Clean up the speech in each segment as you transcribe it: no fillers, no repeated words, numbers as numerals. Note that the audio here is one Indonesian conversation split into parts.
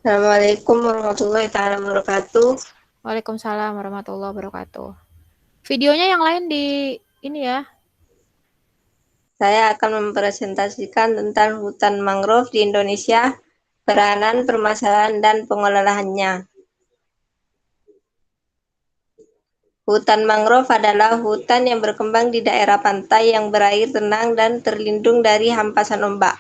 Assalamualaikum warahmatullahi taala wabarakatuh. Waalaikumsalam warahmatullahi wabarakatuh. Videonya yang lain di ini ya. Saya akan mempresentasikan tentang hutan mangrove di Indonesia, peranan, permasalahan, dan pengelolaannya. Hutan mangrove adalah hutan yang berkembang di daerah pantai yang berair tenang dan terlindung dari hampasan ombak,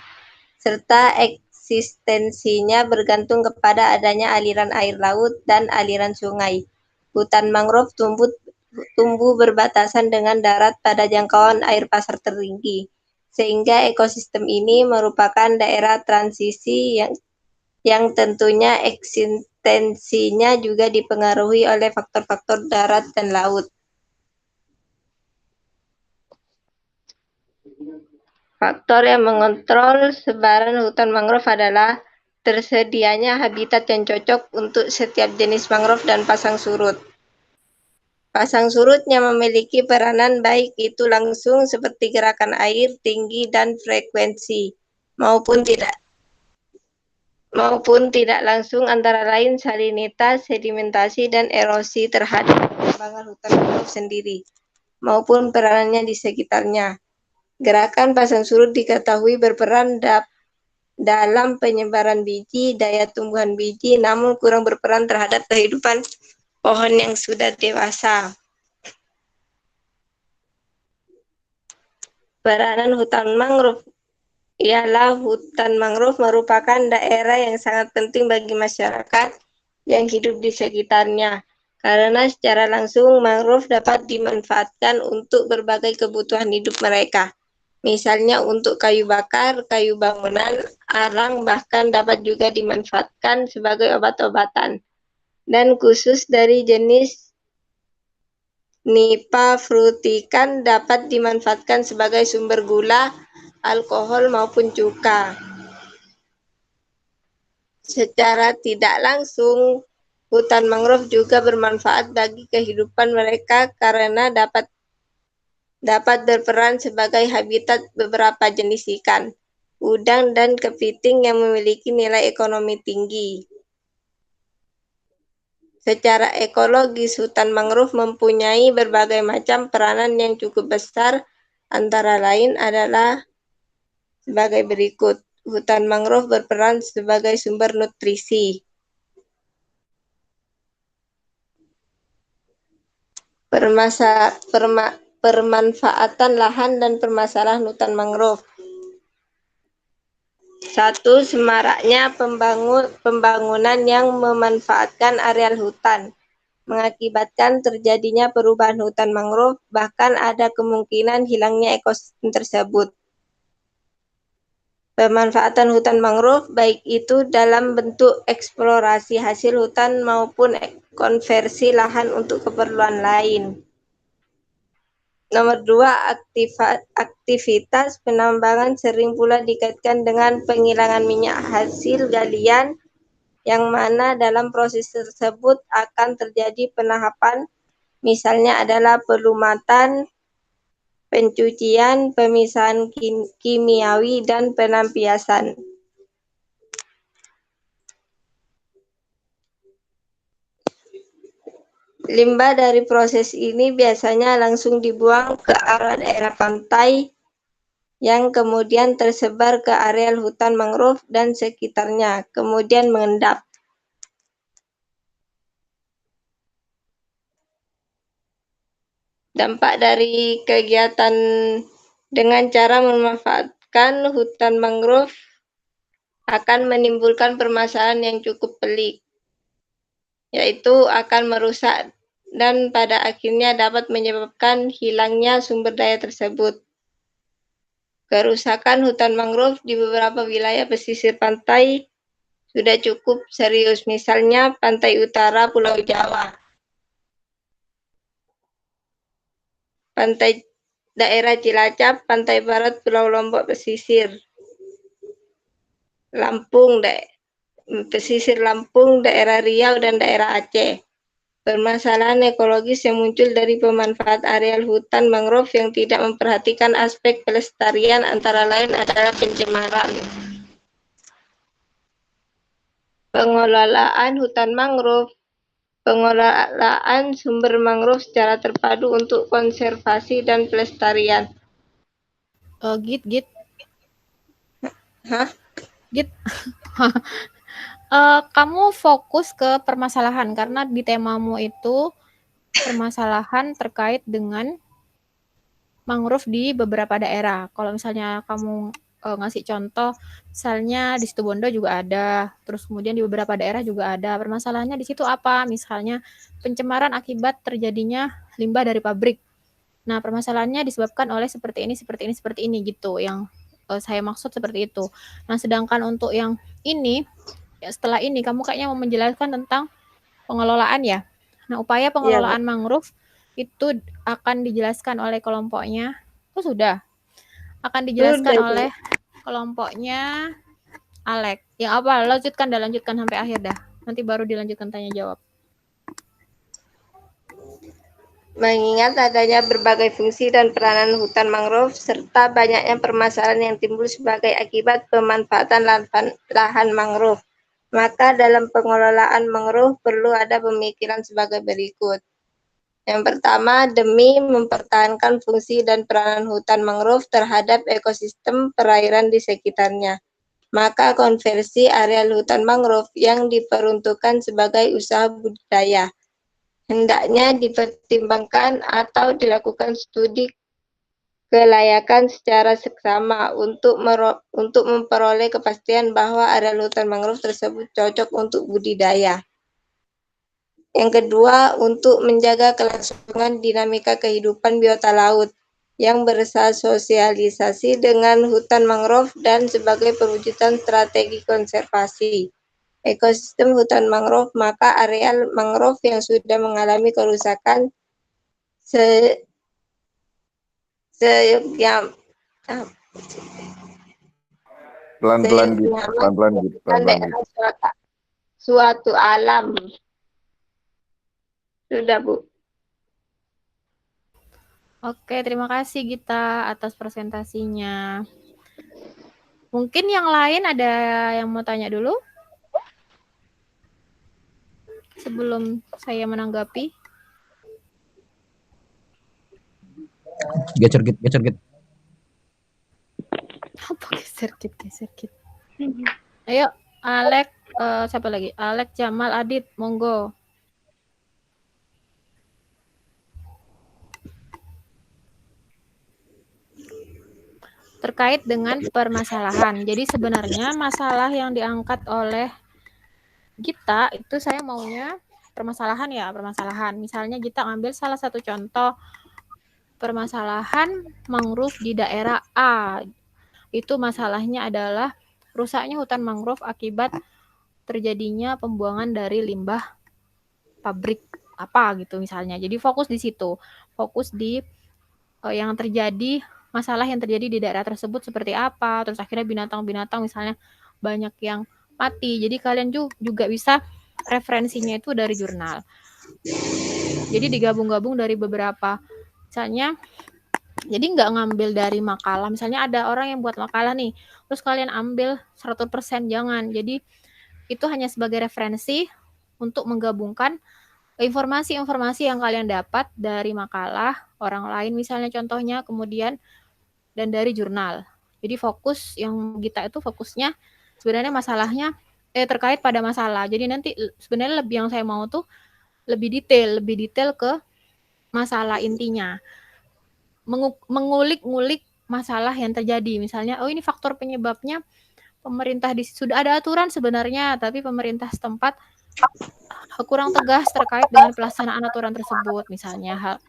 serta eksistensinya bergantung kepada adanya aliran air laut dan aliran sungai. Hutan mangrove tumbuh berbatasan dengan darat pada jangkauan air pasar tertinggi, sehingga ekosistem ini merupakan daerah transisi yang tentunya eksistensinya juga dipengaruhi oleh faktor-faktor darat dan laut. Faktor yang mengontrol sebaran hutan mangrove adalah tersedianya habitat yang cocok untuk setiap jenis mangrove dan pasang surut. Pasang surutnya memiliki peranan baik itu langsung seperti gerakan air, tinggi, dan frekuensi, maupun tidak langsung antara lain salinitas, sedimentasi, dan erosi terhadap perkembangan hutan mangrove sendiri, maupun peranannya di sekitarnya. Gerakan pasang surut diketahui berperan dalam penyebaran biji, daya tumbuhan biji, namun kurang berperan terhadap kehidupan pohon yang sudah dewasa. Peranan hutan mangrove ialah hutan mangrove merupakan daerah yang sangat penting bagi masyarakat yang hidup di sekitarnya, karena secara langsung mangrove dapat dimanfaatkan untuk berbagai kebutuhan hidup mereka. Misalnya untuk kayu bakar, kayu bangunan, arang, bahkan dapat juga dimanfaatkan sebagai obat-obatan. Dan khusus dari jenis Nipah frutican dapat dimanfaatkan sebagai sumber gula, alkohol, maupun cuka. Secara tidak langsung, hutan mangrove juga bermanfaat bagi kehidupan mereka karena dapat berperan sebagai habitat beberapa jenis ikan, udang, dan kepiting yang memiliki nilai ekonomi tinggi. Secara ekologis, hutan mangrove mempunyai berbagai macam peranan yang cukup besar, antara lain adalah sebagai berikut. Hutan mangrove berperan sebagai sumber nutrisi. Permanfaatan lahan dan permasalahan hutan mangrove. 1. Semaraknya pembangunan yang memanfaatkan areal hutan, mengakibatkan terjadinya perubahan hutan mangrove, bahkan ada kemungkinan hilangnya ekosistem tersebut. Pemanfaatan hutan mangrove, baik itu dalam bentuk eksplorasi hasil hutan maupun konversi lahan untuk keperluan lain. Nomor 2, aktivitas penambangan sering pula dikaitkan dengan penghilangan minyak hasil galian, yang mana dalam proses tersebut akan terjadi penahapan, misalnya adalah pelumatan, pencucian, pemisahan kimiawi, dan penampiasan. Limbah dari proses ini biasanya langsung dibuang ke arah daerah pantai yang kemudian tersebar ke areal hutan mangrove dan sekitarnya, kemudian mengendap. Dampak dari kegiatan dengan cara memanfaatkan hutan mangrove akan menimbulkan permasalahan yang cukup pelik, yaitu akan merusak dan pada akhirnya dapat menyebabkan hilangnya sumber daya tersebut. Kerusakan hutan mangrove di beberapa wilayah pesisir pantai sudah cukup serius, misalnya pantai utara Pulau Jawa, pantai daerah Cilacap, pantai barat Pulau Lombok pesisir, pesisir Lampung, daerah Riau, dan daerah Aceh. Permasalahan ekologis yang muncul dari pemanfaat areal hutan mangrove yang tidak memperhatikan aspek pelestarian antara lain adalah pencemaran. pengelolaan hutan mangrove, pengelolaan sumber mangrove secara terpadu untuk konservasi dan pelestarian. Git. Hah? Git. Kamu fokus ke permasalahan karena di temamu itu permasalahan terkait dengan mangrove di beberapa daerah. Kalau misalnya kamu ngasih contoh, misalnya di Situbondo juga ada, terus kemudian di beberapa daerah juga ada. Permasalahannya di situ apa? Misalnya pencemaran akibat terjadinya limbah dari pabrik. Nah, permasalahannya disebabkan oleh seperti ini gitu. Yang saya maksud seperti itu. Nah, sedangkan untuk yang ini, ya setelah ini kamu kayaknya mau menjelaskan tentang pengelolaan ya. Nah, upaya pengelolaan mangrove itu akan dijelaskan oleh kelompoknya. Oh, sudah. Akan dijelaskan Sudah, oleh kelompoknya Alek. Yang apa? Lanjutkan sampai akhir dah. Nanti baru dilanjutkan tanya jawab. Mengingat adanya berbagai fungsi dan peranan hutan mangrove serta banyaknya permasalahan yang timbul sebagai akibat pemanfaatan lahan mangrove, maka dalam pengelolaan mangrove perlu ada pemikiran sebagai berikut. Yang pertama, demi mempertahankan fungsi dan peranan hutan mangrove terhadap ekosistem perairan di sekitarnya, maka konversi areal hutan mangrove yang diperuntukkan sebagai usaha budidaya hendaknya dipertimbangkan atau dilakukan studi kelayakan secara seksama untuk memperoleh kepastian bahwa areal hutan mangrove tersebut cocok untuk budidaya. Yang kedua, untuk menjaga kelangsungan dinamika kehidupan biota laut yang bersosialisasi dengan hutan mangrove dan sebagai perwujudan strategi konservasi ekosistem hutan mangrove, maka areal mangrove yang sudah mengalami kerusakan yang pelan-pelan gitu, pelan-pelan gitu. Suatu alam. Sudah, Bu. Oke, terima kasih Gita atas presentasinya. Mungkin yang lain ada yang mau tanya dulu? Sebelum saya menanggapi. Gecer git. Apa geser git? Ayo, Alek, siapa lagi? Alek, Jamal, Adit, monggo. Terkait dengan permasalahan. Jadi sebenarnya masalah yang diangkat oleh Gita itu saya maunya permasalahan. Misalnya Gita ambil salah satu contoh permasalahan mangrove di daerah A. Itu masalahnya adalah rusaknya hutan mangrove akibat terjadinya pembuangan dari limbah pabrik apa gitu misalnya. Jadi fokus di situ. Fokus di yang terjadi, masalah yang terjadi di daerah tersebut seperti apa, terus akhirnya binatang-binatang misalnya banyak yang mati. Jadi kalian juga bisa referensinya itu dari jurnal. Jadi digabung-gabung dari beberapa, misalnya, jadi nggak ngambil dari makalah. Misalnya ada orang yang buat makalah nih, terus kalian ambil 100%, jangan. Jadi itu hanya sebagai referensi untuk menggabungkan informasi-informasi yang kalian dapat dari makalah orang lain misalnya contohnya, kemudian dan dari jurnal. Jadi fokus yang kita itu fokusnya sebenarnya masalahnya terkait pada masalah. Jadi nanti sebenarnya lebih yang saya mau tuh lebih detail ke masalah intinya. Mengulik-ngulik masalah yang terjadi. Misalnya, oh ini faktor penyebabnya pemerintah sudah ada aturan sebenarnya, tapi pemerintah setempat kurang tegas terkait dengan pelaksanaan aturan tersebut misalnya.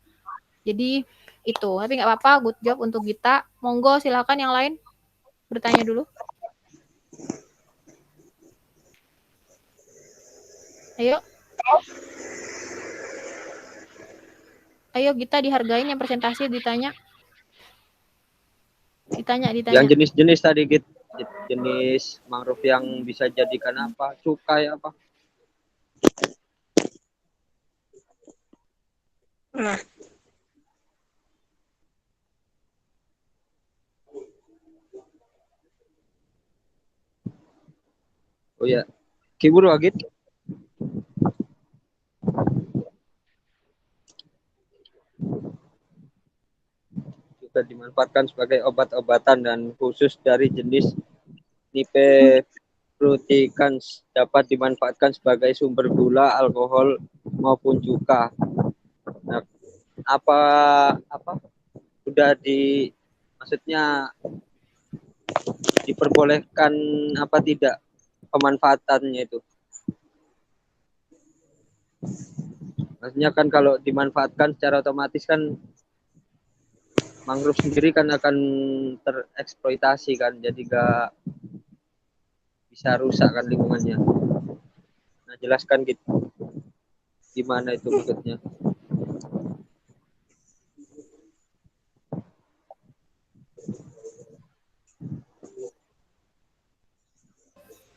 Jadi itu, tapi nggak apa-apa, good job untuk Gita. Monggo silakan yang lain bertanya dulu. Ayo. Ayo Gita dihargain yang presentasi ditanya. Ditanya. Yang jenis-jenis tadi gitu, jenis mangrove yang bisa jadikan apa? Cukai apa? Nah. Oh ya, Kiburu Agit. Juga dimanfaatkan sebagai obat-obatan dan khusus dari jenis Nifeprooticans dapat dimanfaatkan sebagai sumber gula, alkohol maupun cuka. Nah, apa sudah maksudnya diperbolehkan apa tidak pemanfaatannya itu? Maksudnya kan kalau dimanfaatkan secara otomatis kan mangrove sendiri kan akan tereksploitasi kan, jadi gak bisa rusak kan lingkungannya. Nah, jelaskan gitu. Gimana itu maksudnya?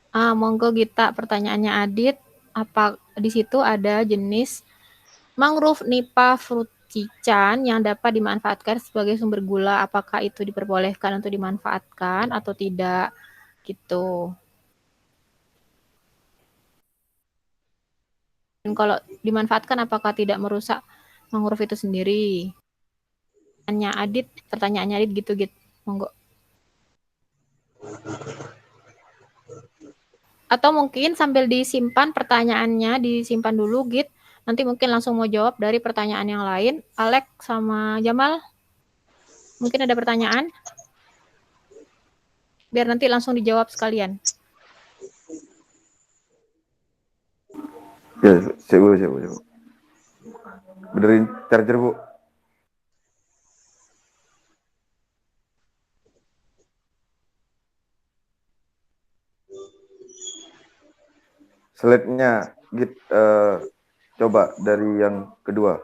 Monggo Gita, pertanyaannya Adit. Apa di situ ada jenis mangrove Nipah frutican yang dapat dimanfaatkan sebagai sumber gula? Apakah itu diperbolehkan untuk dimanfaatkan atau tidak? Gitu. Dan kalau dimanfaatkan apakah tidak merusak mangrove itu sendiri? Pertanyaannya Adit gitu, Git. Monggo. Atau mungkin sambil disimpan pertanyaannya, disimpan dulu, Git. Nanti mungkin langsung mau jawab dari pertanyaan yang lain. Alex sama Jamal, mungkin ada pertanyaan? Biar nanti langsung dijawab sekalian. Ya, coba. Benerin charger, Bu. Slide-nya Git, coba dari yang kedua.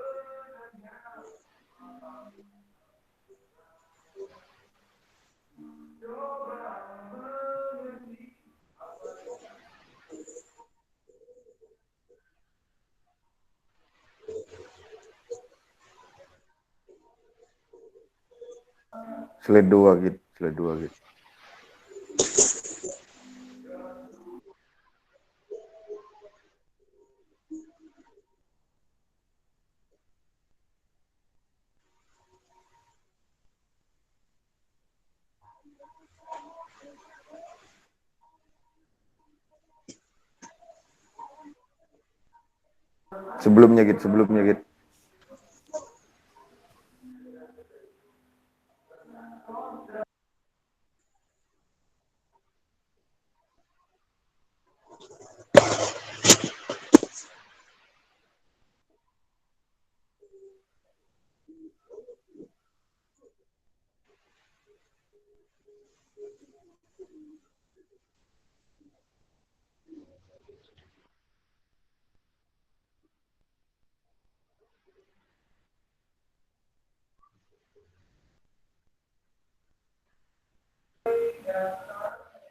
Slide 2 Git, slide 2 Git. Sebelumnya Git.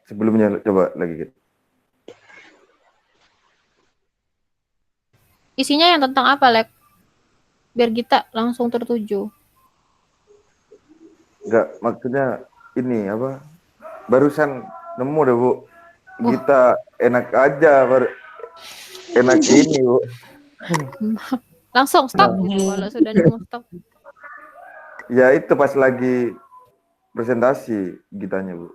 Sebelumnya coba lagi Git. Isinya yang tentang apa, Lek? Biar kita langsung tertuju. Enggak, maksudnya ini apa? Barusan nemu deh, Bu. Kita enak aja, enak ini, Bu. Langsung stop gitu kalau sudah nemu stop. Ya itu pas lagi presentasi gitanya, Bu.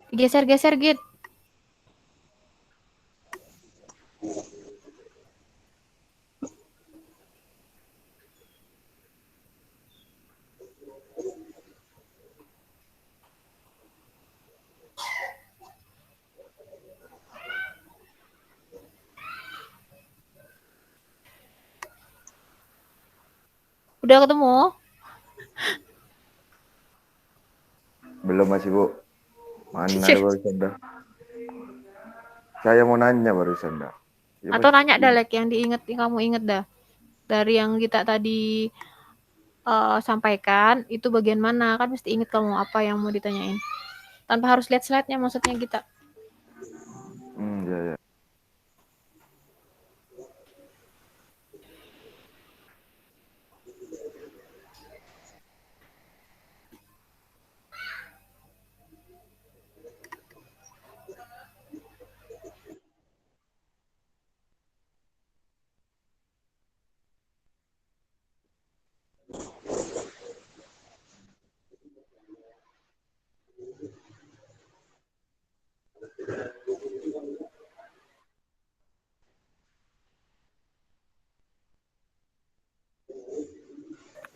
Geser-geser, Git. Udah ketemu? Belum masih, Bu. Mana ada barusan dah. Saya mau nanya barusan dah. Ya, Atau nanya dah, Lek, yang kamu inget dah. Dari yang kita tadi sampaikan, itu bagian mana? Kan mesti inget kamu apa yang mau ditanyain. Tanpa harus lihat slide-nya maksudnya kita. Ya.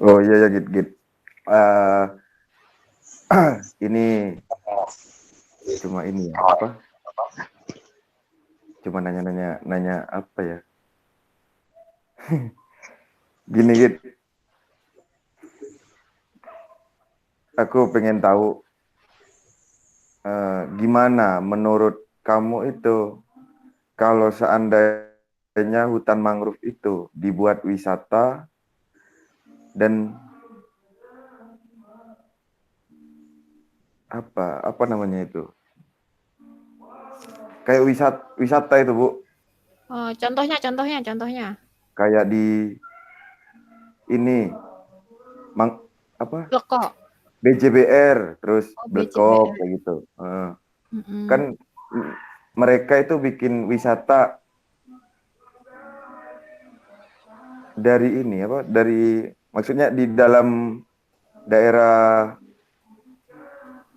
Oh iya ya Git Git. Eh, ini cuma ini ya apa? Cuma nanya apa ya? Gini Git, aku pengen tahu gimana menurut kamu itu kalau seandainya hutan mangrove itu dibuat wisata dan apa namanya itu? Kayak wisata itu, Bu. Oh, contohnya. Kayak di ini apa? Bleko. BJBR, terus Oh, Blekop BCBR. kayak gitu. Mm-mm. Kan mereka itu bikin wisata dari ini apa? Dari maksudnya di dalam daerah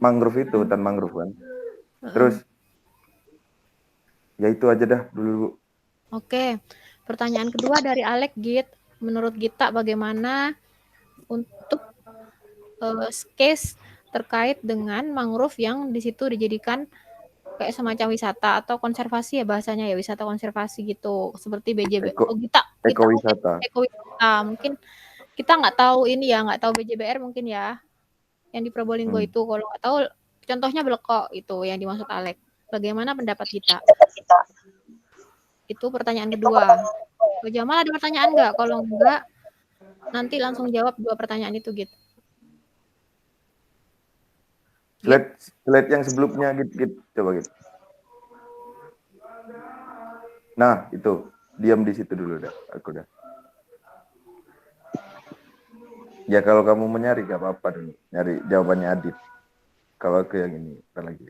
mangrove itu, hutan mangrove kan. Terus ya itu aja dah dulu. Oke. Pertanyaan kedua dari Alek Git. Menurut Gita bagaimana untuk case terkait dengan mangrove yang di situ dijadikan kayak semacam wisata atau konservasi ya bahasanya ya, wisata konservasi gitu seperti BJB. Oh, kita mungkin Ekowisata. ekowisata mungkin kita nggak tahu ini ya, nggak tahu BJBR mungkin ya yang di Probolinggo itu, kalau nggak tahu contohnya Bleko itu yang dimaksud Alek. Bagaimana pendapat kita? Itu pertanyaan kedua. Ko Jamal ada pertanyaan nggak? Kalau enggak nanti langsung jawab dua pertanyaan itu gitu. Slide yang sebelumnya gitu, coba gitu. Nah, itu. Diam di situ dulu dah, aku dah. Ya kalau kamu mau nyari gak apa-apa dulu. Nyari jawabannya Adit. Kalau aku yang ini, ntar lagi.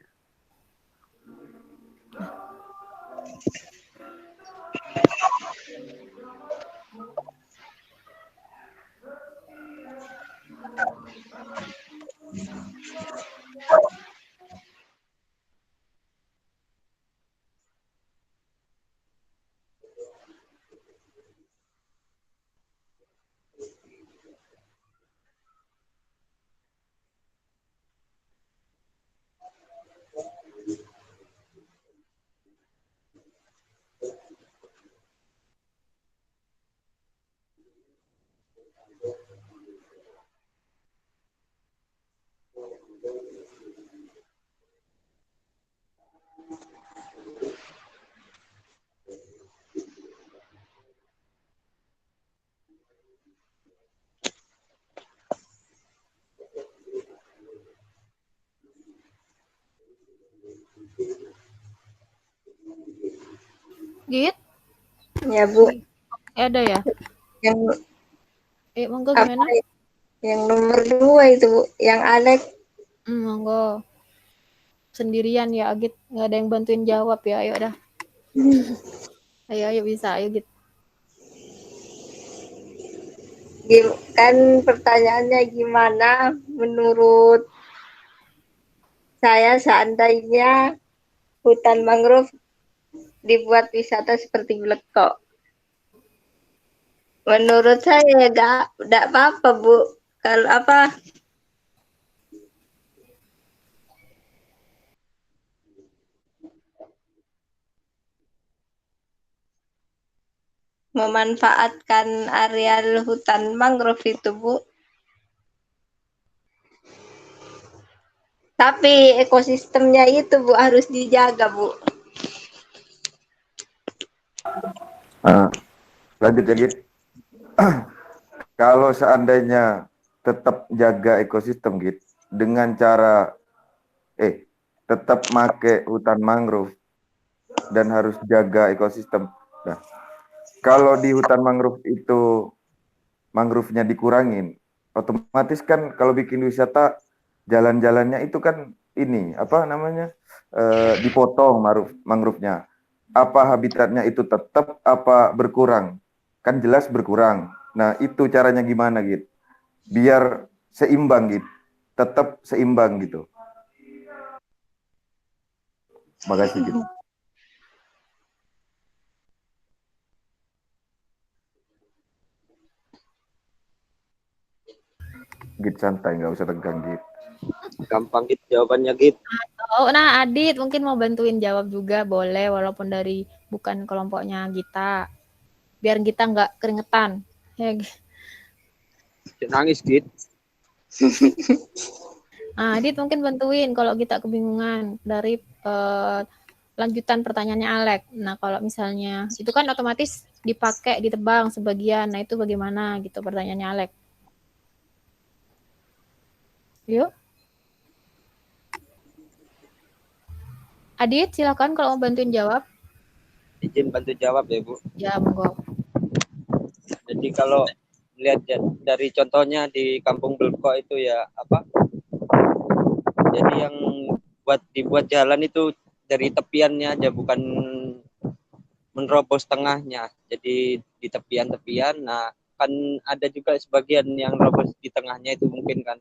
Git? Ya, Bu. Ada ya? Yang Monggo apa? gimana? Yang nomor 2 itu, Bu. Yang Alek. Monggo. Sendirian ya, Git. Nggak ada yang bantuin jawab ya. Ayo dah. Ayo bisa. Ayo, Git. Kan pertanyaannya gimana menurut saya seandainya hutan mangrove dibuat wisata seperti Bleko. Menurut saya enggak apa-apa, Bu. Kalau apa memanfaatkan areal hutan mangrove itu, Bu. Tapi ekosistemnya itu, Bu, harus dijaga, Bu. Lanjut ya, Git. Kalau seandainya tetap jaga ekosistem, Git, dengan cara tetap make hutan mangrove dan harus jaga ekosistem. Nah, kalau di hutan mangrove itu mangrove-nya dikurangin, otomatis kan kalau bikin wisata jalan-jalannya itu kan ini apa namanya dipotong mangrove-nya. Apa habitatnya itu tetap apa berkurang? Kan jelas berkurang. Nah itu caranya gimana gitu? Biar seimbang gitu, tetap seimbang gitu. Makasih gitu. Git santai, nggak usah tegang Git. Gampang Git jawabannya Git. Oh, nah Adit mungkin mau bantuin jawab juga boleh, walaupun dari bukan kelompoknya Gita. Biar Gita nggak keringetan. Ya, Jangan nangis Git. Adit mungkin bantuin kalau Gita kebingungan dari lanjutan pertanyaannya Alek. Nah, kalau misalnya itu kan otomatis dipakai ditebang sebagian. Nah, itu bagaimana gitu pertanyaannya Alek. Yuk. Adit, silakan kalau mau bantuin jawab. Izin bantu jawab ya Bu. Ya, monggo. Jadi kalau lihat dari contohnya di Kampung Belko itu ya apa? Jadi yang dibuat jalan itu dari tepiannya aja, bukan menerobos tengahnya. Jadi di tepian-tepian. Nah, kan ada juga sebagian yang nerobos di tengahnya itu mungkin kan.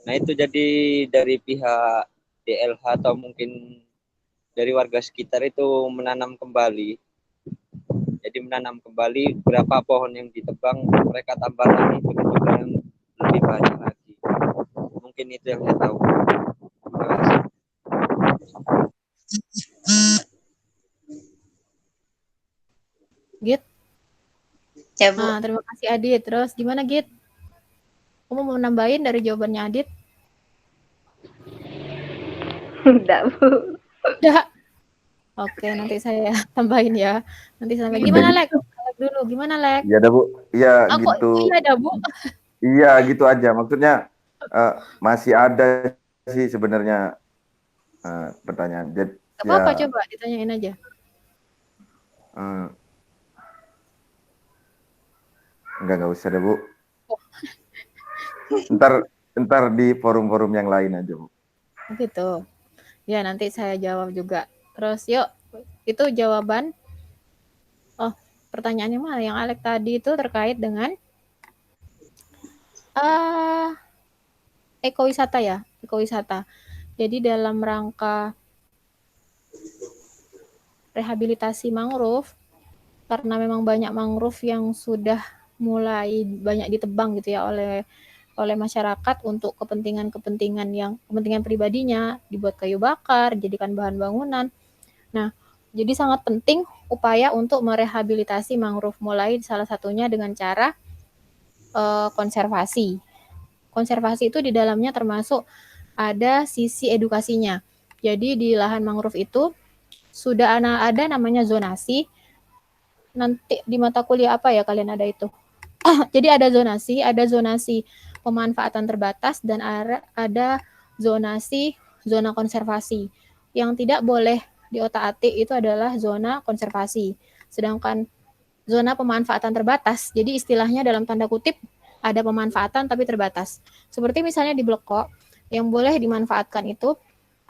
Nah, itu jadi dari pihak DLH atau mungkin dari warga sekitar itu menanam kembali. Jadi menanam kembali berapa pohon yang ditebang, mereka tambah lagi dengan jumlah yang lebih banyak lagi. Mungkin itu yang saya tahu. Terima kasih. Git. Ya, Bu. Nah, terima kasih Adit. Terus gimana Git? Kamu mau nambahin dari jawabannya Adit? Udah, Bu. Udah. Oke, nanti saya tambahin ya. Nanti sampai gimana Lek? Lek dulu, gimana Lek? Iya dah Bu, iya Oh, kok gitu. iya ada Bu? Iya gitu aja. Maksudnya masih ada sih sebenarnya pertanyaan. Jadi, Gak apa-apa, coba ditanyain aja. Enggak usah deh Bu. Ntar di forum-forum yang lain aja Bu. Gitu. Ya, nanti saya jawab juga. Terus yuk, itu jawaban. Oh, pertanyaannya mana? Yang Alek tadi itu terkait dengan ekowisata ya, ekowisata. Jadi dalam rangka rehabilitasi mangrove, karena memang banyak mangrove yang sudah mulai banyak ditebang gitu ya oleh masyarakat untuk kepentingan yang kepentingan pribadinya, dibuat kayu bakar, jadikan bahan bangunan. Nah, jadi sangat penting upaya untuk merehabilitasi mangrove, mulai salah satunya dengan cara konservasi. Konservasi itu di dalamnya termasuk ada sisi edukasinya. Jadi di lahan mangrove itu sudah ada namanya zonasi. Nanti di mata kuliah apa ya kalian ada itu? Jadi ada zonasi pemanfaatan terbatas dan ada zonasi zona konservasi. Yang tidak boleh diotak-atik itu adalah zona konservasi. Sedangkan zona pemanfaatan terbatas, jadi istilahnya dalam tanda kutip ada pemanfaatan tapi terbatas. Seperti misalnya di Bleko, yang boleh dimanfaatkan itu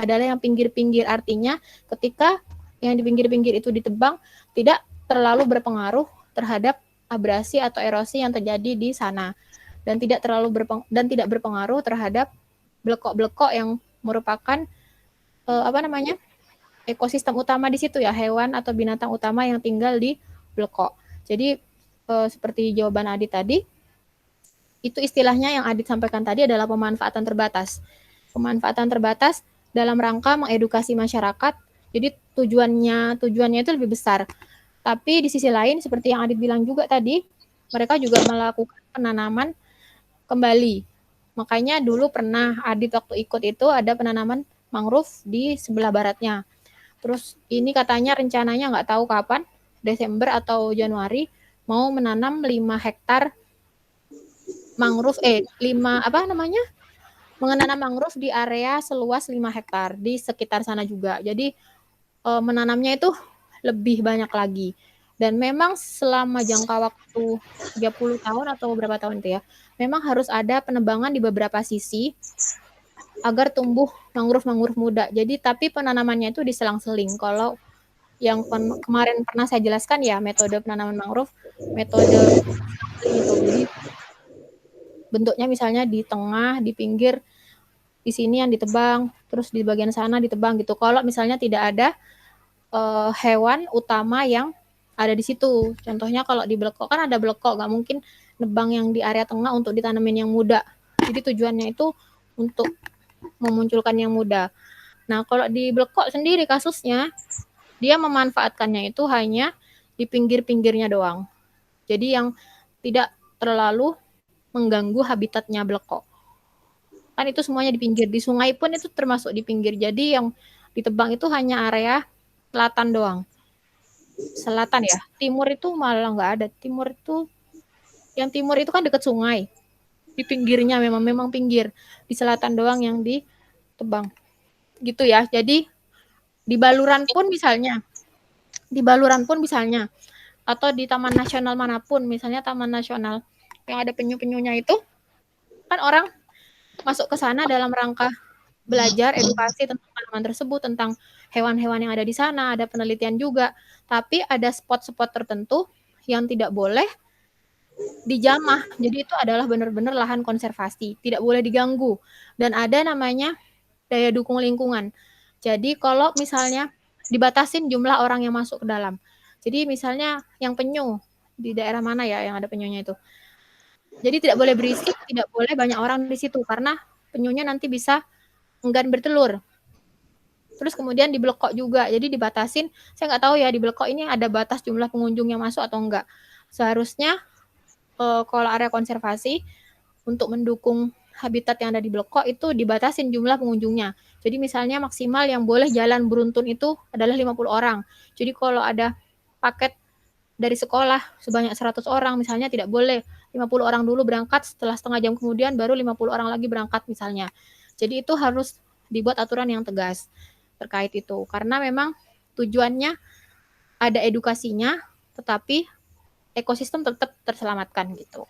adalah yang pinggir-pinggir, artinya ketika yang di pinggir-pinggir itu ditebang tidak terlalu berpengaruh terhadap abrasi atau erosi yang terjadi di sana, dan tidak berpengaruh terhadap blekok-blekok yang merupakan ekosistem utama di situ ya, hewan atau binatang utama yang tinggal di blekok. Jadi seperti jawaban Adit tadi, itu istilahnya yang Adit sampaikan tadi adalah pemanfaatan terbatas. Pemanfaatan terbatas dalam rangka mengedukasi masyarakat. Jadi tujuannya itu lebih besar. Tapi di sisi lain seperti yang Adit bilang juga tadi, mereka juga melakukan penanaman kembali. Makanya dulu pernah Adit waktu ikut itu ada penanaman mangrove di sebelah baratnya. Terus ini katanya rencananya nggak tahu kapan, Desember atau Januari, mau menanam 5 hektar mangrove, menanam mangrove di area seluas 5 hektar di sekitar sana juga. Jadi menanamnya itu lebih banyak lagi. Dan memang selama jangka waktu 30 tahun atau beberapa tahun itu ya, memang harus ada penebangan di beberapa sisi agar tumbuh mangrove-mangrove muda. Jadi tapi penanamannya itu diselang-seling. Kalau yang kemarin pernah saya jelaskan ya, metode penanaman mangrove, metode itu. Jadi bentuknya misalnya di tengah, di pinggir, di sini yang ditebang, terus di bagian sana ditebang gitu. Kalau misalnya tidak ada hewan utama yang ada di situ. Contohnya kalau di Bleko kan ada Bleko, nggak mungkin nebang yang di area tengah untuk ditanamin yang muda. Jadi tujuannya itu untuk memunculkan yang muda. Nah, kalau di Blekok sendiri kasusnya, dia memanfaatkannya itu hanya di pinggir-pinggirnya doang. Jadi yang tidak terlalu mengganggu habitatnya Blekok. Kan itu semuanya di pinggir. Di sungai pun itu termasuk di pinggir. Jadi yang ditebang itu hanya area selatan doang. Selatan ya. Timur itu malah nggak ada. Yang timur itu kan dekat sungai. Di pinggirnya memang pinggir. Di selatan doang yang ditebang. Gitu ya. Jadi di Baluran pun misalnya atau di taman nasional manapun, misalnya taman nasional yang ada penyu-penyunya itu, kan orang masuk ke sana dalam rangka belajar edukasi tentang tanaman tersebut, tentang hewan-hewan yang ada di sana, ada penelitian juga. Tapi ada spot-spot tertentu yang tidak boleh dijamah. Jadi itu adalah benar-benar lahan konservasi, tidak boleh diganggu. Dan ada namanya daya dukung lingkungan. Jadi kalau misalnya dibatasin jumlah orang yang masuk ke dalam. Jadi misalnya yang penyu di daerah mana ya yang ada penyunya itu. Jadi tidak boleh berisik, tidak boleh banyak orang di situ karena penyunya nanti bisa enggan bertelur. Terus kemudian di Blekok juga, jadi dibatasin. Saya nggak tahu ya di Blekok ini ada batas jumlah pengunjung yang masuk atau enggak. Seharusnya kalau area konservasi untuk mendukung habitat yang ada di Blekok itu dibatasin jumlah pengunjungnya. Jadi misalnya maksimal yang boleh jalan beruntun itu adalah 50 orang. Jadi kalau ada paket dari sekolah sebanyak 100 orang misalnya tidak boleh 50 orang dulu berangkat, setelah setengah jam kemudian baru 50 orang lagi berangkat misalnya. Jadi itu harus dibuat aturan yang tegas terkait itu. Karena memang tujuannya ada edukasinya, tetapi ekosistem tetap terselamatkan gitu.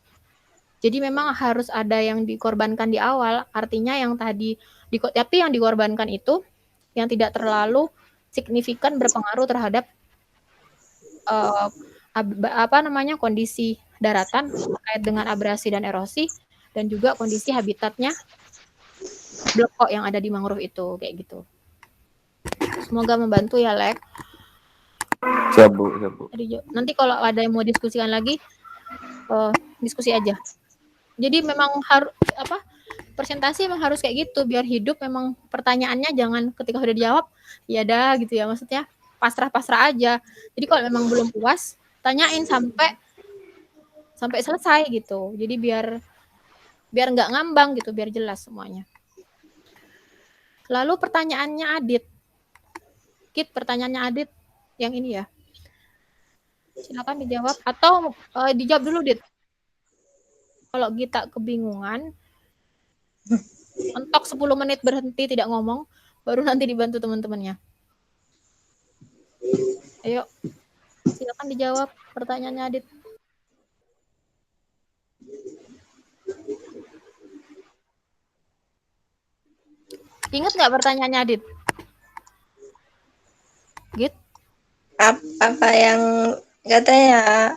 Jadi memang harus ada yang dikorbankan di awal, artinya yang tadi, tapi yang dikorbankan itu yang tidak terlalu signifikan berpengaruh terhadap kondisi daratan terkait dengan abrasi dan erosi, dan juga kondisi habitatnya Blekok yang ada di mangrove itu, kayak gitu. Semoga membantu ya, Lek. Siap, Bu. Nanti kalau ada yang mau diskusikan lagi, diskusi aja. Jadi memang harus presentasi memang harus kayak gitu biar hidup. Memang pertanyaannya jangan ketika sudah dijawab ya dah gitu ya, maksudnya pasrah aja. Jadi kalau memang belum puas tanyain sampai selesai gitu. Jadi biar nggak ngambang gitu, biar jelas semuanya. Lalu pertanyaannya Adit. Pertanyaannya Adit yang ini ya. Silakan dijawab atau dijawab dulu, Dit. Kalau kita kebingungan, mentok 10 menit berhenti tidak ngomong, baru nanti dibantu teman-temannya. Ayo, silakan dijawab pertanyaannya Adit. Ingat nggak pertanyaannya Adit? Git? Apa yang katanya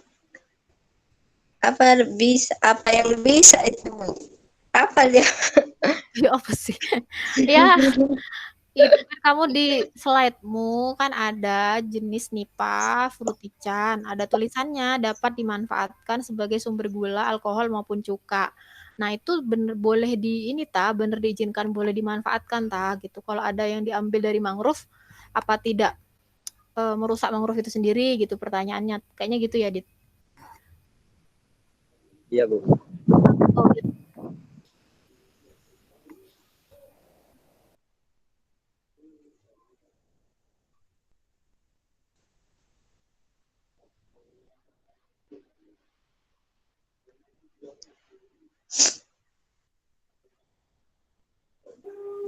apa yang bisa itu? Apa dia? Ya apa sih? Ya, itu kamu di slide-mu kan ada jenis nipa frutichan, ada tulisannya dapat dimanfaatkan sebagai sumber gula, alkohol maupun cuka. Nah, itu bener boleh bener diizinkan boleh dimanfaatkan gitu. Kalau ada yang diambil dari mangrove apa tidak merusak mangrove itu sendiri gitu pertanyaannya. Kayaknya gitu ya, Dit. Iya, Bu. Oh, gitu.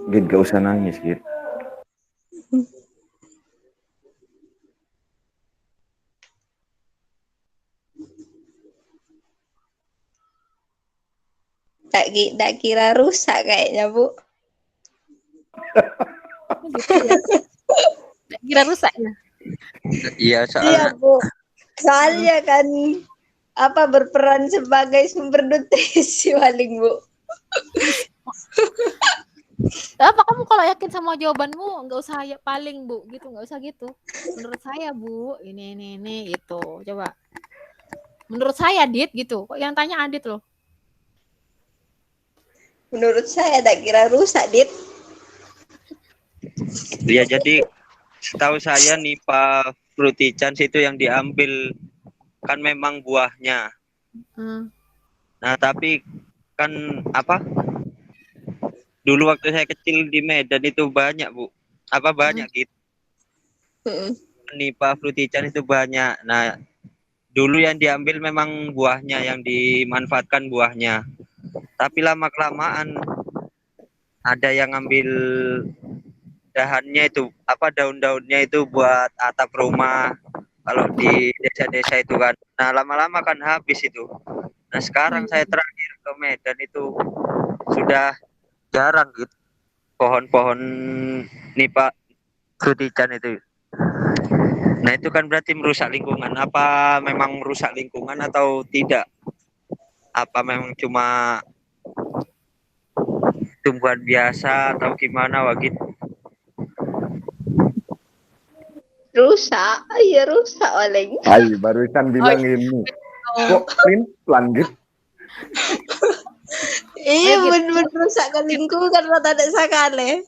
Git, gak usah nangis, Git. Tak kira rusak kayaknya, Bu. Gitu ya. Tak kira rusak ya? Iya, Iya, Bu. Soalnya kan berperan sebagai sumber nutrisi paling, Bu. Apa kamu kalau yakin sama jawabanmu nggak usah ya paling, Bu, gitu, nggak usah gitu. Menurut saya, Bu, ini gitu. Coba. Menurut saya, Dit, gitu. Kok yang tanya Adit loh? Menurut saya tak kira rusak, Dit. Ya jadi setahu saya Nipah fruticans itu yang diambil kan memang buahnya. Hmm. Nah tapi kan apa? Dulu waktu saya kecil di Medan itu banyak Bu. Banyak gitu. Nipah fruticans itu banyak. Nah dulu yang diambil memang buahnya, yang dimanfaatkan buahnya. Tapi lama kelamaan ada yang ngambil dahannya itu, daun-daunnya itu buat atap rumah. Kalau di desa-desa itu kan. Nah lama-lama kan habis itu. Nah sekarang saya terakhir ke Medan itu sudah jarang gitu pohon-pohon nipah fruticans itu. Nah itu kan berarti merusak lingkungan. Apa memang merusak lingkungan atau tidak? Apa memang cuma tumbuhan biasa atau gimana gitu? Rusak, iya rusak oleng. Ay, barusan bilang ini. Kok plan gitu? Iya, Ayo, Git. bener-bener rusak ke lingkungan rata ada sakale.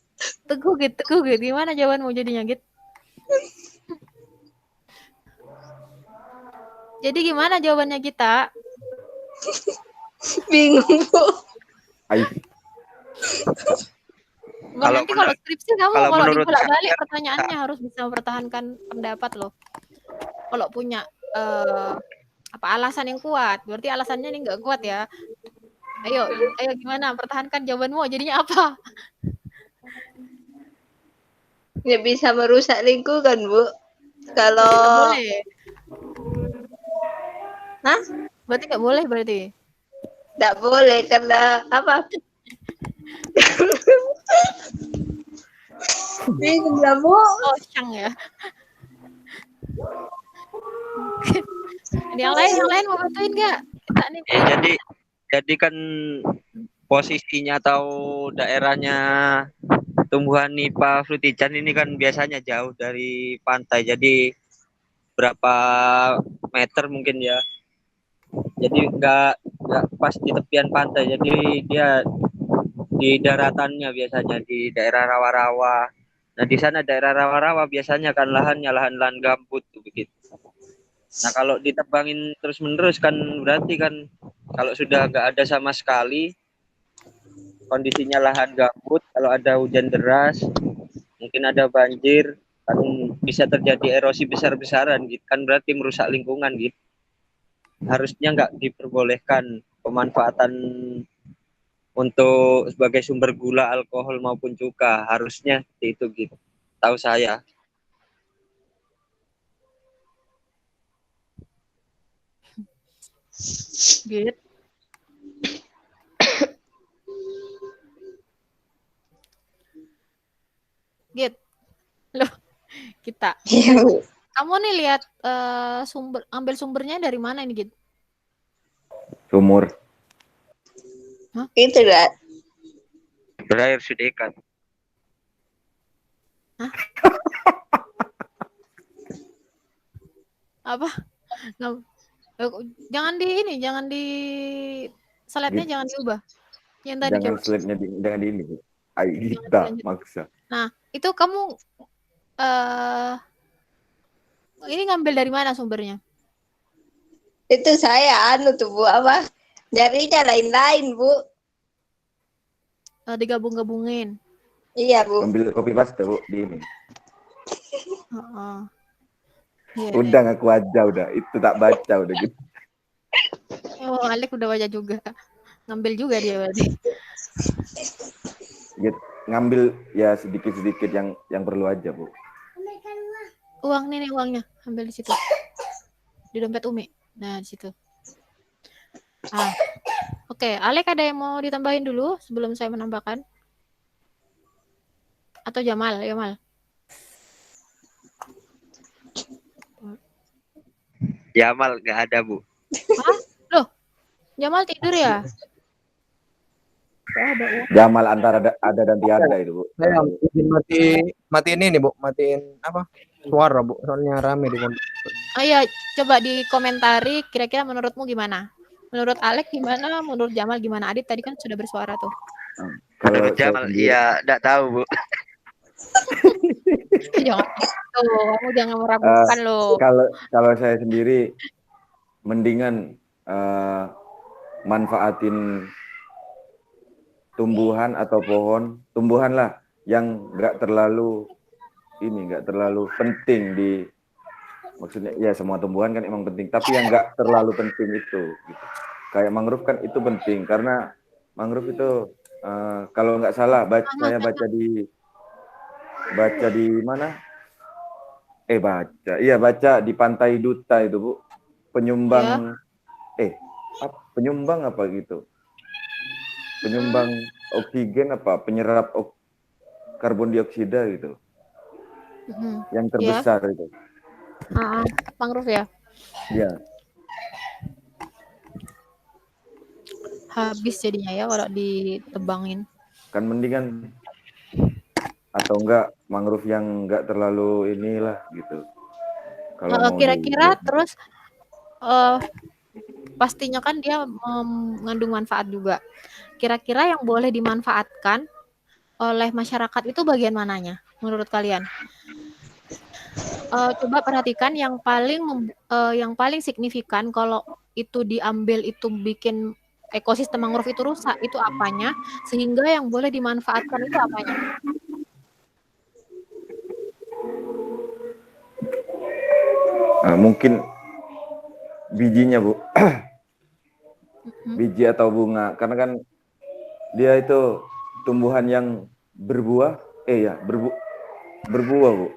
Teguh Git. Gimana jawabanmu jadinya, Git? Jadi gimana jawabannya kita? Bingung, Bu. Ay, Bang, nanti kalau skripsi kamu kalau menurut dibolak-balik pertanyaannya harus bisa mempertahankan pendapat loh. Kalau punya alasan yang kuat, berarti alasannya ini nggak kuat ya. Ayo gimana? Pertahankan jawabanmu. Jadinya apa? Ya bisa merusak lingkungan, Bu. Kalau Nggak boleh. Hah? Berarti nggak boleh berarti. Nggak boleh karena apa? Bingung ya, Bu. Oh, syang ya. Yang lain mau bantuin nggak? Kita nih. Jadi kan posisinya atau daerahnya tumbuhan nipah fruticans ini kan biasanya jauh dari pantai. Jadi berapa meter mungkin ya. Jadi nggak pas di tepian pantai. Jadi dia di daratannya biasanya di daerah rawa-rawa. Nah di sana daerah rawa-rawa biasanya kan lahannya lahan-lahan gambut begitu. Nah kalau ditebangin terus-menerus kan berarti kan kalau sudah nggak ada sama sekali, kondisinya lahan gambut, kalau ada hujan deras, mungkin ada banjir, kan bisa terjadi erosi besar-besaran gitu kan, berarti merusak lingkungan gitu. Harusnya nggak diperbolehkan pemanfaatan untuk sebagai sumber gula, alkohol maupun cuka, harusnya itu gitu. Tahu saya. Git. Git. Loh, kita. Kamu nih lihat ambil sumbernya dari mana ini, Git? sumur. Hah? Itu lah. Berair Sudekan. Hah? Apa? Nggak. Jangan di slide-nya jangan diubah. Yang tadi Jangan coba. slide-nya jangan di ini. Ay, kita maksa. Nah, itu kamu ini ngambil dari mana sumbernya? Itu saya tuh, Bu, apa? Jarinya lain-lain, Bu. Digabung-gabungin. Iya, Bu. Ambil copy paste, Bu, di ini. Yeah, udah ngaku aja udah. Itu tak baca udah gitu. Oh, Alek udah baca juga. Ngambil juga dia berarti. Gitu. Ngambil ya sedikit-sedikit yang perlu aja, Bu. Uang nih uangnya, ambil di situ. Di dompet Umi. Nah, di situ. Oke, Alek ada yang mau ditambahin dulu sebelum saya menambahkan? Atau Jamal? Jamal nggak ada, Bu. Hah? Loh, Jamal tidur ya? Jamal antara ada dan tiada itu, Bu. Saya izin matiin ini, Bu. Matiin apa? Suara, Bu. Soalnya rame di ya, coba dikomentari kira-kira menurutmu gimana? Menurut Alek gimana? Menurut Jamal gimana? Adit tadi kan sudah bersuara tuh. Kalau Menurut saya Jamal, sendiri, ya enggak tahu, Bu. Jangan gitu, kamu jangan meragukan loh. kalau saya sendiri mendingan manfaatin tumbuhan atau pohon, tumbuhan lah yang nggak terlalu penting maksudnya ya semua tumbuhan kan emang penting, tapi yang nggak terlalu penting itu gitu. Kayak mangrove kan itu penting karena mangrove itu kalau nggak salah saya baca di mana? Baca di Pantai Duta itu, Bu. Penyumbang penyumbang apa gitu. Penyumbang oksigen apa? Penyerap karbon dioksida gitu. Yang terbesar itu. Mangrove ya? Iya. Habis jadinya ya kalau ditebangin. Kan mendingan atau enggak mangrove yang enggak terlalu inilah gitu. Kalau mau Kira-kira terus pastinya kan dia mengandung manfaat juga. Kira-kira yang boleh dimanfaatkan oleh masyarakat itu bagian mananya menurut kalian? Coba perhatikan yang paling signifikan kalau itu diambil itu bikin ekosistem mangrove itu rusak, itu apanya? Sehingga yang boleh dimanfaatkan itu apanya? Mungkin bijinya, Bu. Biji atau bunga, karena kan dia itu tumbuhan yang berbuah, berbuah, Bu.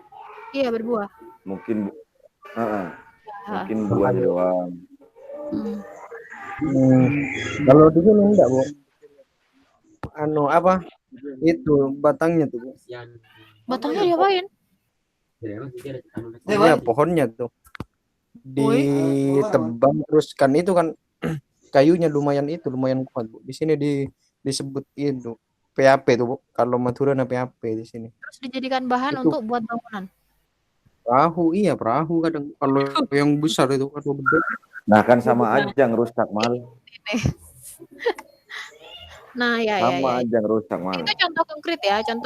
Iya, berbuah. Mungkin mungkin buahnya doang. Kalau di sini enggak, Bu. Itu batangnya tuh, Bu. Batangnya diapain? Ya, pohonnya tuh ditebang terus kan itu kan kayunya lumayan kuat, Bu. Di sini disebut itu PAP tuh, Bu. Kalau Madura PAP di sini. Terus dijadikan bahan itu, untuk buat bangunan. Perahu kadang kalau yang besar itu kalau gede. Nah, kan sama aja ngerusak mal. Nah, sama aja ngerusak mal. Itu contoh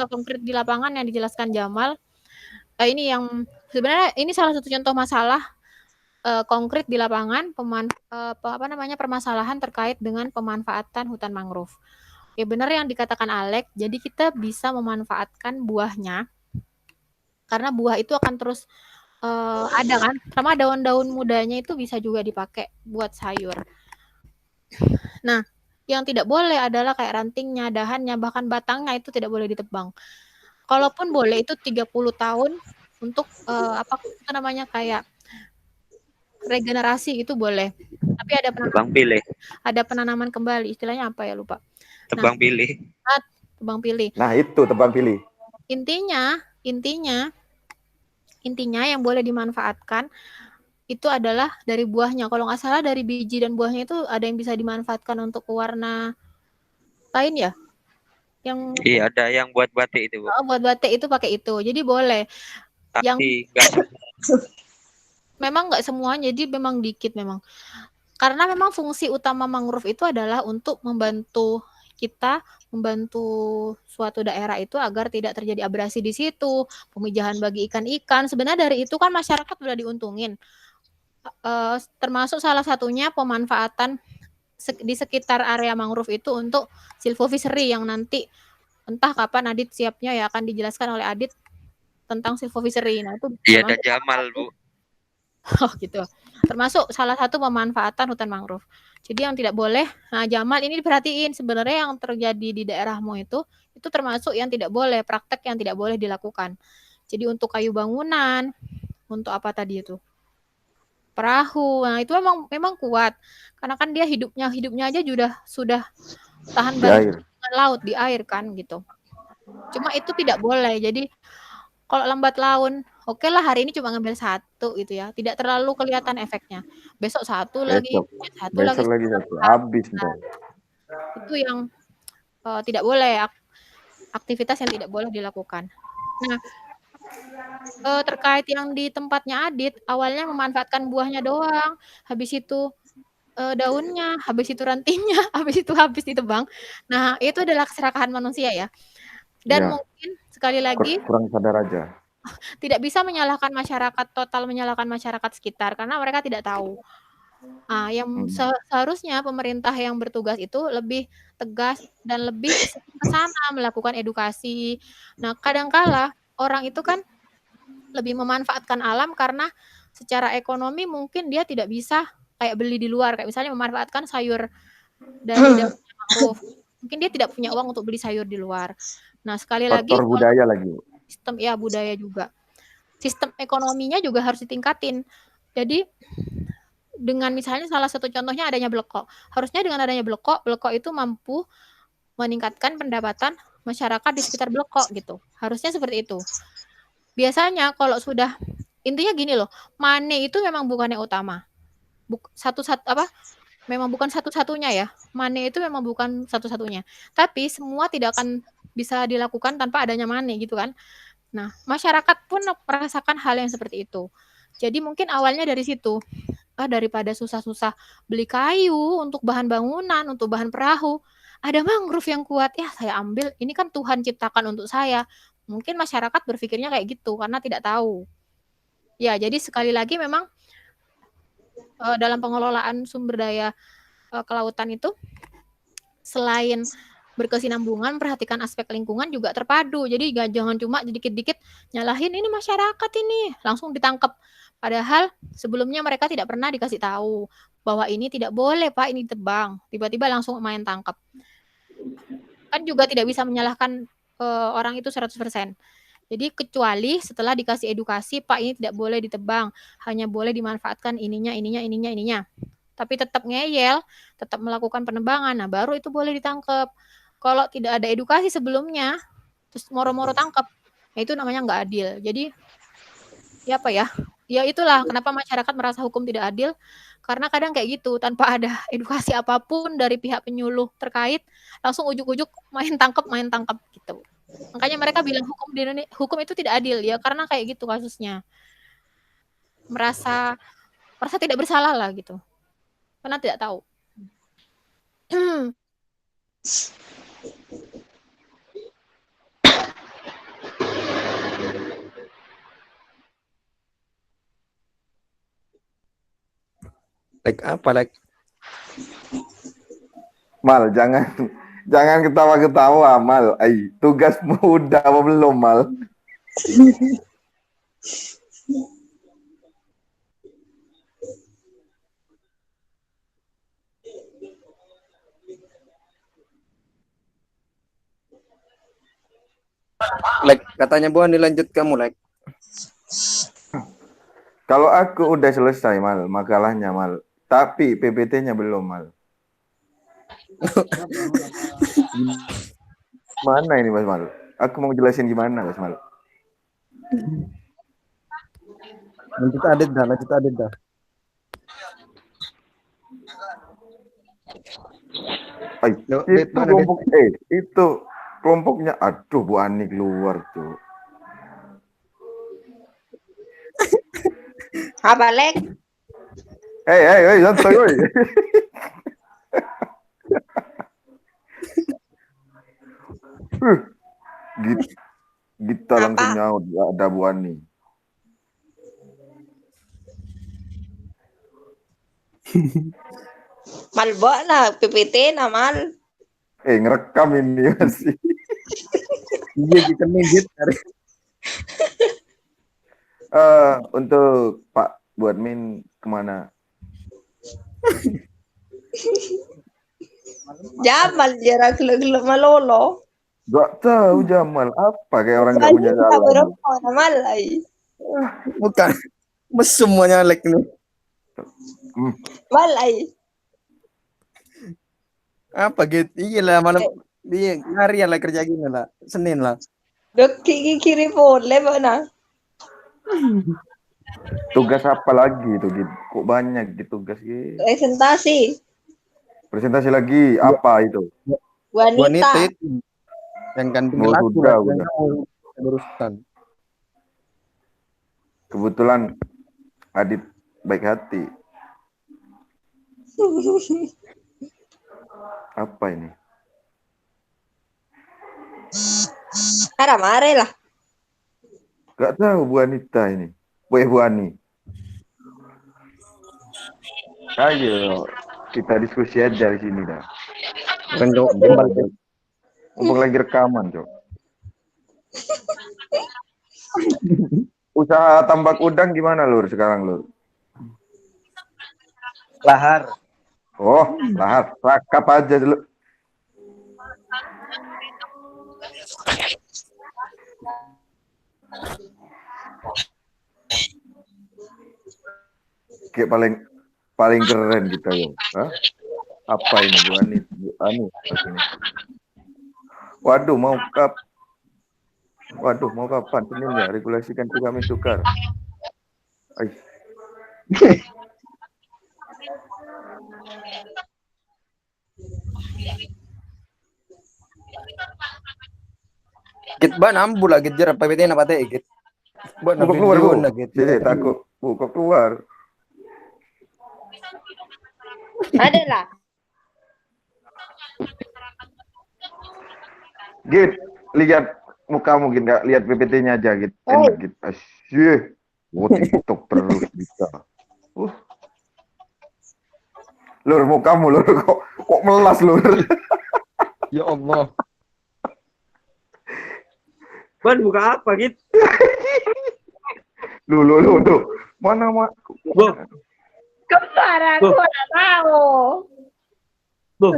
konkret di lapangan yang dijelaskan Jamal. Ini yang sebenarnya ini salah satu contoh masalah konkret di lapangan permasalahan terkait dengan pemanfaatan hutan mangrove. Ya benar yang dikatakan Alek, jadi kita bisa memanfaatkan buahnya karena buah itu akan terus ada kan, sama daun-daun mudanya itu bisa juga dipakai buat sayur. Nah, yang tidak boleh adalah kayak rantingnya, dahannya, bahkan batangnya itu tidak boleh ditebang. Kalaupun boleh itu 30 tahun untuk kayak regenerasi itu boleh. Tapi ada penanaman kembali, istilahnya apa ya lupa. Tebang pilih. Tebang pilih. Nah, itu tebang pilih. Intinya yang boleh dimanfaatkan itu adalah dari buahnya. Kalau nggak salah dari biji dan buahnya itu ada yang bisa dimanfaatkan untuk warna lain ya? Iya, ada yang buat batik itu, Bu. Buat batik itu pakai itu. Jadi boleh. Tapi memang nggak semuanya, jadi memang dikit memang. Karena memang fungsi utama mangrove itu adalah untuk membantu suatu daerah itu agar tidak terjadi abrasi di situ, pemijahan bagi ikan-ikan. Sebenarnya dari itu kan masyarakat sudah diuntungin. Termasuk salah satunya pemanfaatan di sekitar area mangrove itu untuk silvofishery yang nanti entah kapan Adit siapnya ya akan dijelaskan oleh Adit tentang silvofishery. Nah, itu iya ada Jamal, Bu. Oh gitu. Termasuk salah satu pemanfaatan hutan mangrove. Jadi yang tidak boleh, nah Jamal ini diperhatiin sebenarnya yang terjadi di daerahmu itu termasuk yang tidak boleh, praktek yang tidak boleh dilakukan. Jadi untuk kayu bangunan, untuk apa tadi itu? Perahu. Nah, itu memang kuat. Karena kan dia hidupnya aja sudah tahan banting dengan laut di air kan gitu. Cuma itu tidak boleh. Jadi kalau lambat laun, oke lah hari ini cuma ngambil satu gitu ya, tidak terlalu kelihatan efeknya. Besok satu lagi, habis. Nah, itu yang tidak boleh, aktivitas yang tidak boleh dilakukan. Nah, terkait yang di tempatnya Adit, awalnya memanfaatkan buahnya doang, habis itu daunnya, habis itu rantingnya, habis ditebang. Nah, itu adalah keserakahan manusia ya. Dan Ya, mungkin sekali lagi kurang sadar aja. tidak bisa menyalahkan masyarakat, total menyalahkan masyarakat sekitar karena mereka tidak tahu. Yang seharusnya pemerintah yang bertugas itu lebih tegas dan lebih sering ke sana melakukan edukasi. Nah, kadangkala orang itu kan lebih memanfaatkan alam karena secara ekonomi mungkin dia tidak bisa kayak beli di luar, kayak misalnya memanfaatkan sayur dari daunnya mangrove. Mungkin dia tidak punya uang untuk beli sayur di luar. Nah, sekali lagi Faktor budaya lagi. sistem ya budaya juga. Sistem ekonominya juga harus ditingkatin. Jadi dengan misalnya salah satu contohnya adanya Bleko. Harusnya dengan adanya Bleko itu mampu meningkatkan pendapatan masyarakat di sekitar Bleko gitu. Harusnya seperti itu. Biasanya kalau sudah intinya gini loh, money itu memang bukannya utama. Memang bukan satu-satunya ya. Money itu memang bukan satu-satunya. Tapi semua tidak akan bisa dilakukan tanpa adanya money gitu kan. Nah, masyarakat pun merasakan hal yang seperti itu. Jadi mungkin awalnya dari situ. Daripada susah-susah beli kayu untuk bahan bangunan, untuk bahan perahu, ada mangrove yang kuat, ya saya ambil, ini kan Tuhan ciptakan untuk saya. Mungkin masyarakat berpikirnya kayak gitu karena tidak tahu. Ya, jadi sekali lagi memang dalam pengelolaan sumber daya kelautan itu selain berkesinambungan, perhatikan aspek lingkungan juga terpadu. Jadi jangan cuma dikit-dikit nyalahin ini masyarakat ini, langsung ditangkap. Padahal sebelumnya mereka tidak pernah dikasih tahu bahwa ini tidak boleh Pak, ini tebang. Tiba-tiba langsung main tangkap. Kan juga tidak bisa menyalahkan orang itu 100%. Jadi kecuali setelah dikasih edukasi, Pak ini tidak boleh ditebang, hanya boleh dimanfaatkan ininya. Tapi tetap ngeyel, tetap melakukan penebangan, nah baru itu boleh ditangkap. Kalau tidak ada edukasi sebelumnya, terus moro-moro tangkap, ya itu namanya nggak adil. Jadi ya apa ya? Ya itulah kenapa masyarakat merasa hukum tidak adil, karena kadang kayak gitu, tanpa ada edukasi apapun dari pihak penyuluh terkait, langsung ujuk-ujuk main tangkap gitu. Makanya mereka bilang hukum itu tidak adil ya, karena kayak gitu kasusnya. Merasa tidak bersalah lah gitu. Karena tidak tahu. Like apa like? Mal, jangan ketawa-ketawa, Mal. Tugasmu udah apa belum, Mal? Like katanya buan dilanjut kamu like. Kalau aku udah selesai, Mal, makalahnya, Mal. Tapi PPT-nya belum, Mal. Mana ini, Mas Mal? Aku mau jelasin gimana, Mas Mal. Lanjut ada dah. Itu kelompoknya, aduh, Bu Ani keluar tuh. Apa, Lek? Hei, santai, woi. Kita langsung nyaut, ada Bu Ani. Mal buat lah PPT na Mal. Ngerekam ini masih. Iya kita minjit hari. Untuk Pak Bu Admin kemana? Jamal jarak gelap malolo. Gak tahu Jamal apa kayak orang gak punya salah. Berapa Mal Bukan. Semuanya like ini. Mal Apa gitu? Iya lah malam dia hari lah kerja gini lah. Senin lah. Dok kiri boleh mana? Tugas apa lagi itu gitu? Kok banyak gitu tugas gitu? Presentasi lagi apa itu? Wanita itu. Yang ganti lagu udah. Urusan. Kebetulan Adit baik hati. Apa ini? Marah lah. Gak tahu Bu Anita ini. Bu Ani. Ayo kita diskusi aja di sini dah. Kan Cok, gimbal Cok. Mumpung lagi rekaman, Cok. Usaha tambak udang gimana, Lur, sekarang, Lur? Lahar. Oh, lahar. Rakap aja dulu. Kayak paling keren kita, yo. Hah? Apa ini, Bu Ani? Bu Ani, ini. Waduh, mau kapan Senin ya? Regulasikan itu kami tukar. Ay. Git ban ambu lah git jar PPT na pate git. Ban na Buka keluar, video Bu. na git. Jadi takut. Buka keluar. Ada lah. Git, lihat mukamu Git, nggak lihat PPT-nya aja Git. Enak Git. Asyik. Oh, TikTok terus bisa. Lur, mukamu Lur kok melas Lur. Ya Allah. Ban buka apa gitu? Lu. Mana Bu. Kembar aku nggak tahu. Bu.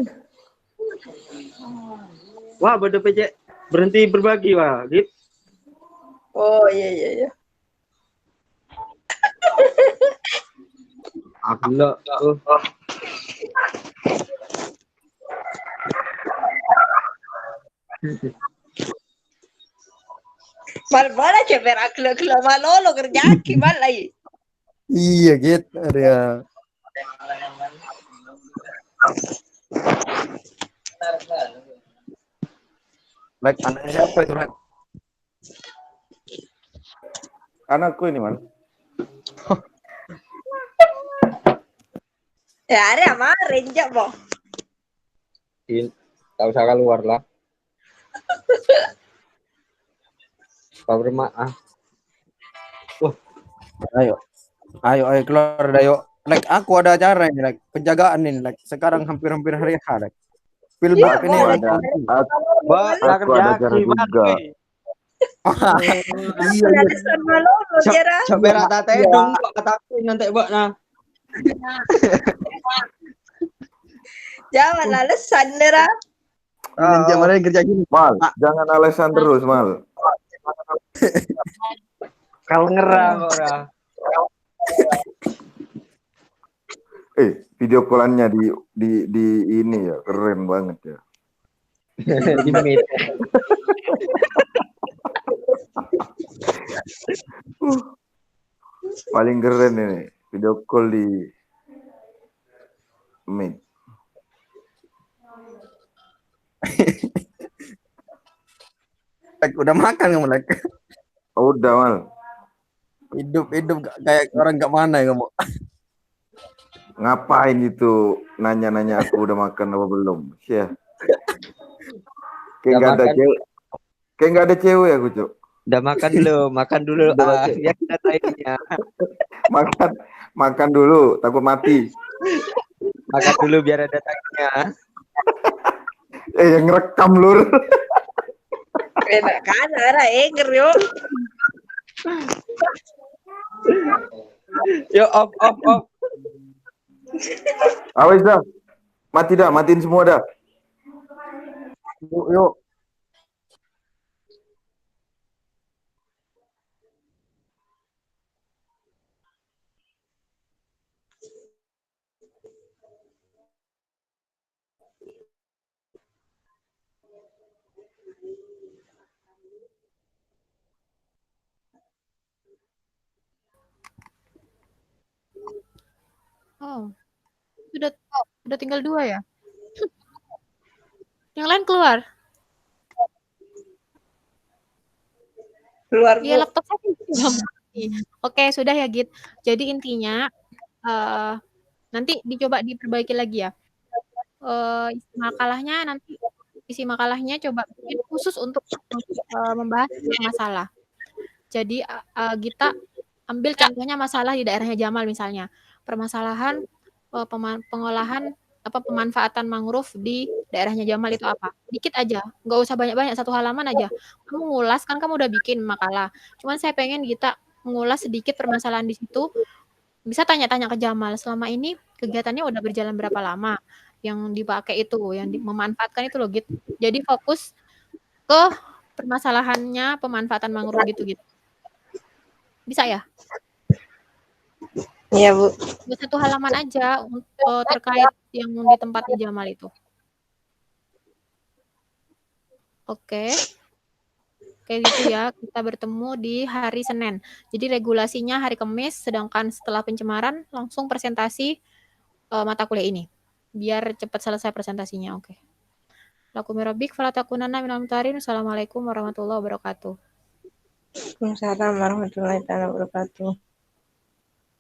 Wah, pada PC berhenti berbagi, wah, gitu. Oh iya. Alhamdulillah. Mal-mal aja berak lo malolo kerja gimana lagi? Iya git, ada. Like anak siapa itu like? anakku ini, Man? Ya ada kemarin Boh. Tak usah keluar lah. Pak bermaaf. Ayo keluar dah yuk. Like aku ada acara ini like penjagaan ini like sekarang hampir hari H like. Pilbab ini Wah, Aku ada acara juga. Iya. Alasan malolo jera. Coba rata dong, kataku nanti buat nah. Jangan alasan Nera. Jamannya kerja gini. Mal, jangan alasan terus, Mal. Kalau ngerang orang. Video call-annya di ini ya, keren banget ya. Di menit. Paling keren ini video call di Meet. Like, udah makan kamu like. Udah, Mal. Hidup kayak orang gak mana ya kamu. Ngapain itu nanya-nanya aku udah makan apa belum? Ya. Kayak nggak ada cewek. Kayak nggak ada cewek aku, Cuk. Udah makan dulu. Ya kita tanya. Makan dulu, takut mati. Makan dulu biar ada tanya. Yang ngerekam Lur. Enak kan ada enger yuk. Yo off. Awes dah. Matiin semua dah. Yuk. Oh, udah tinggal 2 ya? Yang lain keluar? Keluar Iya, Bu. laptop saya Oke, sudah ya Git. Jadi intinya nanti dicoba diperbaiki lagi ya. Isi makalahnya coba bikin khusus untuk membahas tentang masalah. Jadi Gita ambil contohnya masalah di daerahnya Jamal misalnya. Permasalahan pengolahan pemanfaatan mangrove di daerahnya Jamal itu apa? Dikit aja, nggak usah banyak-banyak, 1 halaman aja. Kamu ngulas, kan kamu udah bikin makalah. Cuman saya pengen Gita mengulas sedikit permasalahan di situ. Bisa tanya-tanya ke Jamal, selama ini kegiatannya udah berjalan berapa lama? Yang dipakai itu, yang memanfaatkan itu loh Git. Jadi fokus ke permasalahannya pemanfaatan mangrove gitu. Bisa ya? Iya, Bu. 1 halaman aja terkait yang di tempatnya Jamal itu. Oke. Kayak gitu ya, kita bertemu di hari Senin. Jadi regulasinya hari Kamis, sedangkan setelah pencemaran langsung presentasi mata kuliah ini. Biar cepat selesai presentasinya, oke. Lakum rabbik fala takunanna minal mumtarin. Assalamualaikum warahmatullahi wabarakatuh. Waalaikumsalam warahmatullahi wabarakatuh.